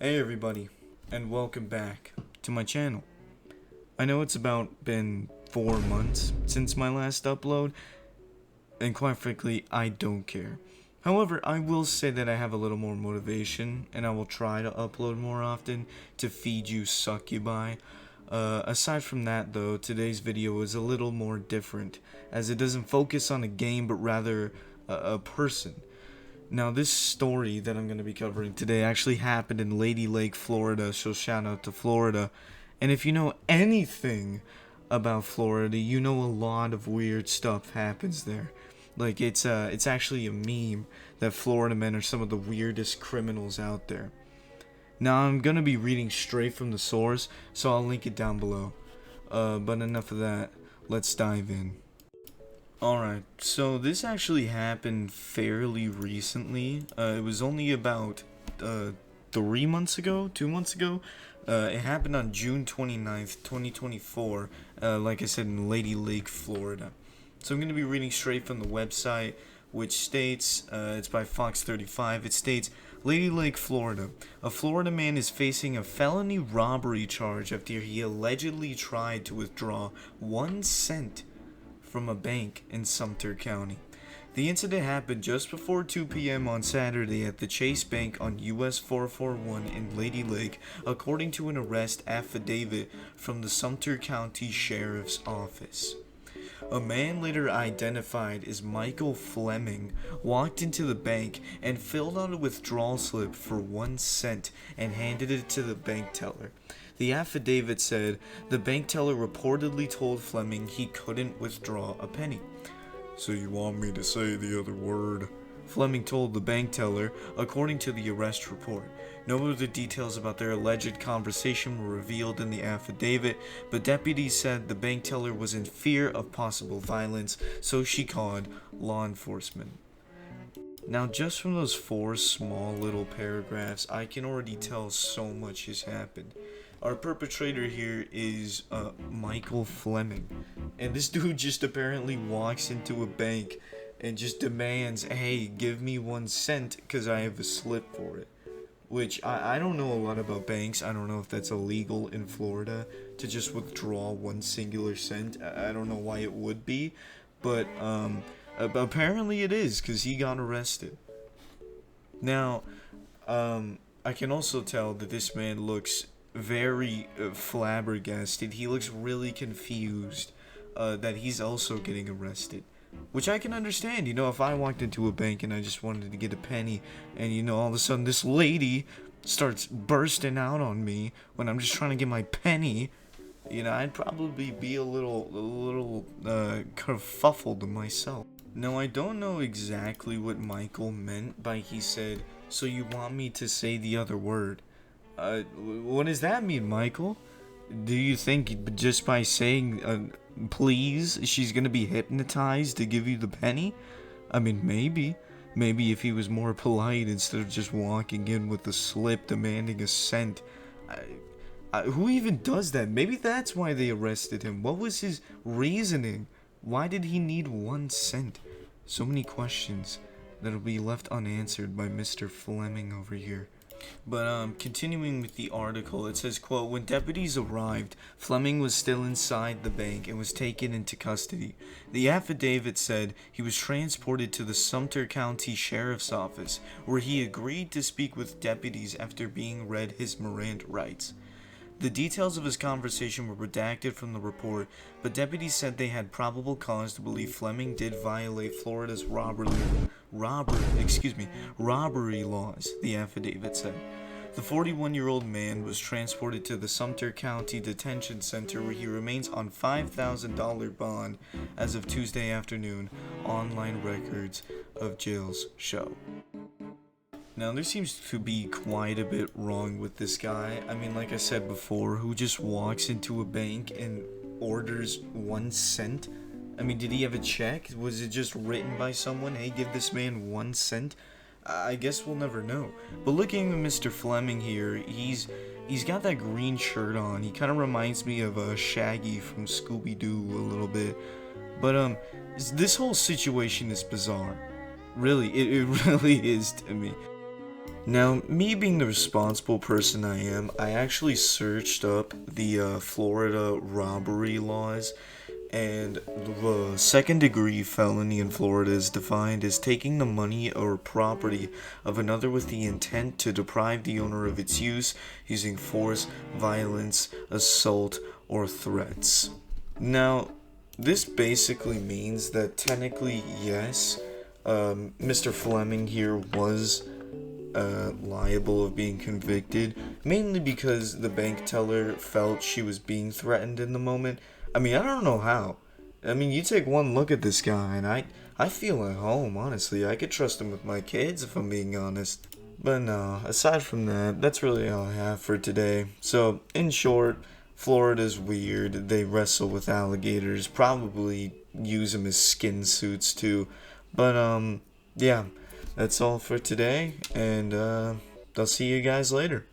Hey everybody, and welcome back to my channel. I know it's been 4 months since my last upload, and quite frankly, I don't care. However, I will say that I have a little more motivation, and I will try to upload more often to feed you succubi. Aside from that though, today's video is a little more different, as it doesn't focus on a game but rather a person. Now, this story that I'm going to be covering today actually happened in Lady Lake, Florida, so shout out to Florida. And if you know anything about Florida, you know a lot of weird stuff happens there. Like, it's actually a meme that Florida men are some of the weirdest criminals out there. Now, I'm going to be reading straight from the source, so I'll link it down below. But enough of that, let's dive in. Alright, so this actually happened fairly recently. It was only about 3 months ago, 2 months ago. It happened on June 29th, 2024, like I said, in Lady Lake, Florida. So I'm going to be reading straight from the website, which states, it's by Fox 35, it states, Lady Lake, Florida. A Florida man is facing a felony robbery charge after he allegedly tried to withdraw 1 cent from a bank in Sumter County. The incident happened just before 2 p.m. on Saturday at the Chase Bank on US 441 in Lady Lake, according to an arrest affidavit from the Sumter County Sheriff's Office. A man later identified as Michael Fleming walked into the bank and filled out a withdrawal slip for 1 cent and handed it to the bank teller. The affidavit said the bank teller reportedly told Fleming he couldn't withdraw a penny. "So you want me to say the other word?" Fleming told the bank teller, according to the arrest report. No other details about their alleged conversation were revealed in the affidavit, but deputies said the bank teller was in fear of possible violence, so she called law enforcement. Now, just from those 4 small little paragraphs, I can already tell so much has happened. Our perpetrator here is Michael Fleming, and this dude just apparently walks into a bank and just demands, "Hey, give me 1 cent because I have a slip for it." Which, I don't know a lot about banks. I don't know if that's illegal in Florida to just withdraw 1 singular cent. I don't know why it would be, but apparently it is, because he got arrested. Now, I can also tell that this man looks very flabbergasted. He looks really confused that he's also getting arrested, which I can understand. You know, if I walked into a bank and I just wanted to get a penny, and you know, all of a sudden this lady starts bursting out on me when I'm just trying to get my penny, you know, I'd probably be a little kerfuffled myself. Now, I don't know exactly what Michael meant by he said, "So you want me to say the other word?" What does that mean, Michael? Do you think just by saying, please, she's gonna be hypnotized to give you the penny? I mean, maybe. Maybe if he was more polite instead of just walking in with a slip demanding a cent. Who even does that? Maybe that's why they arrested him. What was his reasoning? Why did he need 1 cent? So many questions that'll be left unanswered by Mr. Fleming over here. But continuing with the article, it says, quote, "When deputies arrived, Fleming was still inside the bank and was taken into custody. The affidavit said he was transported to the Sumter County Sheriff's Office, where he agreed to speak with deputies after being read his Miranda rights. The details of his conversation were redacted from the report, but deputies said they had probable cause to believe Fleming did violate Florida's robbery laws, the affidavit said. The 41-year-old man was transported to the Sumter County Detention Center, where he remains on $5,000 bond as of Tuesday afternoon, online records of jails show." Now, there seems to be quite a bit wrong with this guy. I mean, like I said before, who just walks into a bank and orders 1 cent? I mean, did he have a check? Was it just written by someone? "Hey, give this man 1 cent"? I guess we'll never know. But looking at Mr. Fleming here, he's got that green shirt on. He kind of reminds me of Shaggy from Scooby-Doo a little bit. But this whole situation is bizarre. Really, it really is to me. Now, me being the responsible person I am, I actually searched up the Florida robbery laws, and the second degree felony in Florida is defined as taking the money or property of another with the intent to deprive the owner of its use using force, violence, assault, or threats. Now, this basically means that technically, yes, Mr. Fleming here was liable of being convicted, mainly because the bank teller felt she was being threatened in the moment. I mean, I don't know how. I mean, you take one look at this guy, and I feel at home, honestly. I could trust him with my kids, if I'm being honest. But no, aside from that, that's really all I have for today. So, in short, Florida's weird. They wrestle with alligators, probably use them as skin suits too. But, yeah, that's all for today, and I'll see you guys later.